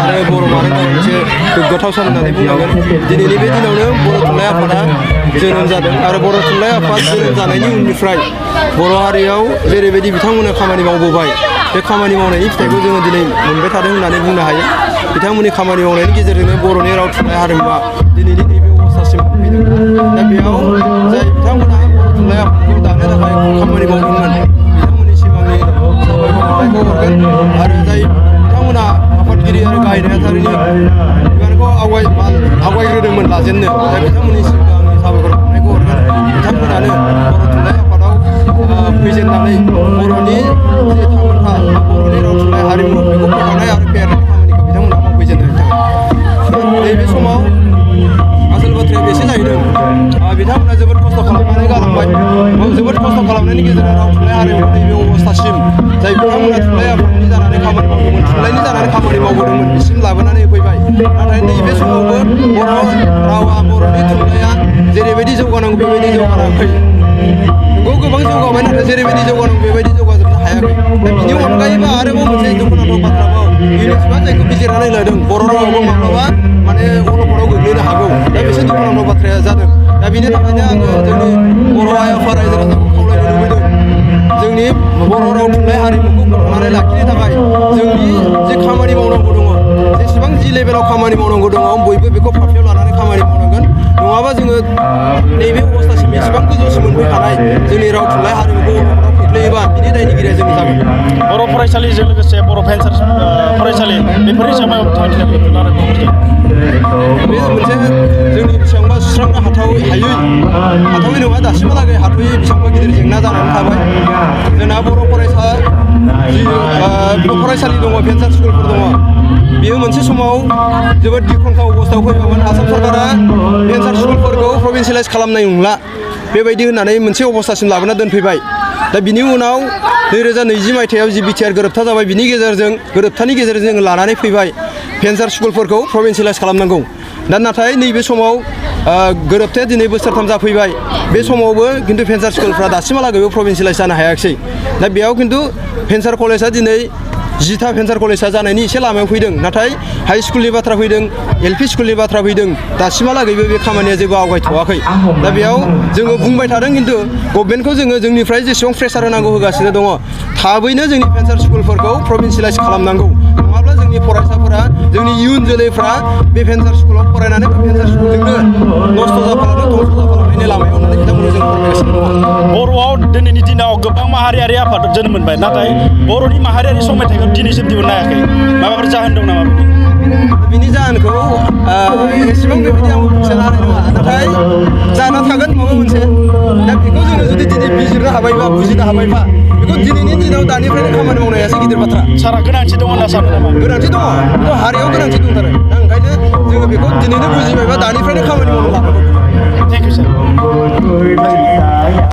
आरो बर' माहारिनि मोनसे गोग्गाथाव सान होननानै बुंनांगोन दिनैनि बे दिनावनो बर' थुनलाइ आफादा जोनोम जादों आरो बर' थुनलाइ आफाद जोनोम जानायनि उननिफ्राय बर' हारियाव जेरैबायदि बिथांमोना खामानि मावबोबाय बे खामानि मावनायनि फिथाइखौ जोङो दिनै मोनबाय थादों होननानै बुंनो हायो बिथांमोननि खामानि मावनायनि गेजेरजोंनो बर'नि राव थुनलाइ हारिमुवा दिनैनि नैबे अबस्थासिम फैदों दा बेयाव जाय बिथांमोना बर' थुनलाइ आफादखौ दानो थाखाय खामानि मावदोंमोन बिथांमोननि सिमांनि साबायखर बावनायखौ हरगोन आरो जाय बिथांमोना आफादगिरि आरो गाहाय नेहाथारिनि बिबानखौ आवगायग्रोदोंमोन लाजेननो दा बिथांमोननि सिगांनि साबायखर बावनायखौ हरगोन बिथांमोनानो बर' थुनलाइ आफादाव फैजेननानै बर'नि जे थामोनथा बर'नि राव थुनलाइ हारिमु बेखौ फोथांनाय आरो फेहेरनाय खामानिखौ बिथांमोना मावफैजेननायनि थाखाय नैबे समाव आसोल बाथ्राया बेसो जाहैदों बिथांमोना जोबोद खस्थ' खालामनानै गालांबाय जोबोद खस्थ' खालामनायनि गेजेरजों राव थुनलाइ हारिमु नैबे अबस्थासिम जाय बिथांमोना थुनलाइ आफादनि जानानै खामानि मावदोंमोन थुनलाइनि जानानै खामानि मावबोदोंमोन बिसिम लाबोनानै होफैबाय नाथाय नैबे समावबो बर' रावा बर'नि थुनलाइया जेरैबायदि जौगानांगौ बेबायदि जौगानाङाखै नंगौ गोबां जौगाबाय नाथाय जेरैबायदि जौगानांगौ बेबायदि जौगाजोबनो हायाखै दा बिनि अनगायैबो आरोबाव मोनसे दुखुनांथाव बाथ्राबाव इउनेस्क'आ जायखौ बिजिरनानै लादों बर' रावाबो माब्लाबा माने अलखदाव गोग्लैनो हागौ दा बिसोर दुखुनांथाव बाथ्राया जादों दा बिनि थाखायनो आङो जोंनि बर' आइ आफा रायजो राजाखौ खावलायनो लुबैदों जोंनि बर' राव थुनलाइ हारिमुखौ फोथांनानै लाखिनो थाखाय जोंनि जे खामानि मावनांगौ दङ जेसेबां जि लेभेलाव खामानि मावनांगौ दङ बयबो बेखौ फाफ्लियाव लानानै खामानि मावनांगोन नङाबा जोङो नैबे अबस्थासिम एसेबां गोजौसिम मोनफैखानाय जोंनि राव थुनलाइ हारिमुखौ अलखदाव खोख्लैयोबा बिनि दायनिगिरिया जों जागोन बर' फरायसालिजों लोगोसे बर' भेन्सार फरायसालि बेफोरनि सायाव थांखि बे मोनसे जोंनि बेसेबांबा सुस्रांनो हाथावै नङा दासिमहालागै हाथावै बेसेबांबा गिदिर जेंना जानानै थाबाय जोंना बर' फरायसा जि फरायसालि दङ भेन्सार स्कुलफोर दङ बेयो मोनसे समाव जोबोद गिख्रंथाव अबस्थायाव फैबायमोन आसाम सरकारा भेन्सार स्कुलफोरखौ प्रभिन्सियेलाइज खालामनाय नंला बेबायदि होननानै मोनसे अबस्थासिम लाबोना दोनफैबाय दा बिनि उनाव 2020 मायथाइयाव जि बिटिआर गोरोबथा जाबाय बिनि गोरोबथानि गेजेरजों जों लानानै फैबाय भेन्सार स्कुलफोरखौ प्रभिन्सियेलाइज खालामनांगौ दा नाथाय नैबे समाव गोरोबथाया दिनै बोसोरथाम जाफैबाय बे समावबो खिन्थु भेन्सार स्कुलफ्रा दासिमहालागैबो प्रभिन्सियेलाइज जानो हायाखिसै दा बेयाव खिन्थु भेन्सार कलेजआ दिनै 10था भेन्सार कलेजआ जानायनि एसे लामायाव फैदों नाथाय हाइ स्कुलनि बाथ्रा फैदों एलपि स्कुलनि बाथ्रा फैदों दासिमहालागैबो बे खामानिया जेबो आवगायथ'वाखै दा बेयाव जोङो बुंबाय थादों खिन्थु गभर्नमेन्टखौ जोङो जोंनिफ्राय जेसेबां प्रेसार होनांगौ होगासिनो दङ थाबैनो जोंनि भेन्सार स्कुलफोरखौ प्रभिन्सियेलाइज खालामनांगौ नङाब्ला जोंनि फरायसाफोरा जोंनि इयुन जोलैफ्रा बे भेन्सार स्कुलाव फरायनानै बे भेन्सार स्कुलजोंनो नस्थ' जाफालांनो धंस' जाफालांनायनि लामायाव होननानै बिथांमोनखौ जों फोरमायगासिनो दङ बर'आव दिनैनि दिनाव गोबां माहारियारि आफाद जोनोम मोनबाय नाथाय बर'नि माहारियारि समायथाइखौ दिनैसिम दिहुननो हायाखै माबाफोर जाहोन दं नामा बिनि जाहोनखौ एसेबां बेबायदि आंबो बुंनो हानाय नङा नाथाय जाना थागोन माबा मोनसे दा बेखौ जोङो जुदि दिनै बिजिरनो हाबायबा बुजिनो हाबायबा बेखौ दिनैनि दिनाव दानिफ्रायनो खामानि मावनायासो गिदिर बाथ्रा सारा गोनांथि दं होनना सानो नामा गोनांथि दङ हारियाव गोनांथि दंथारो दा ओंखायनो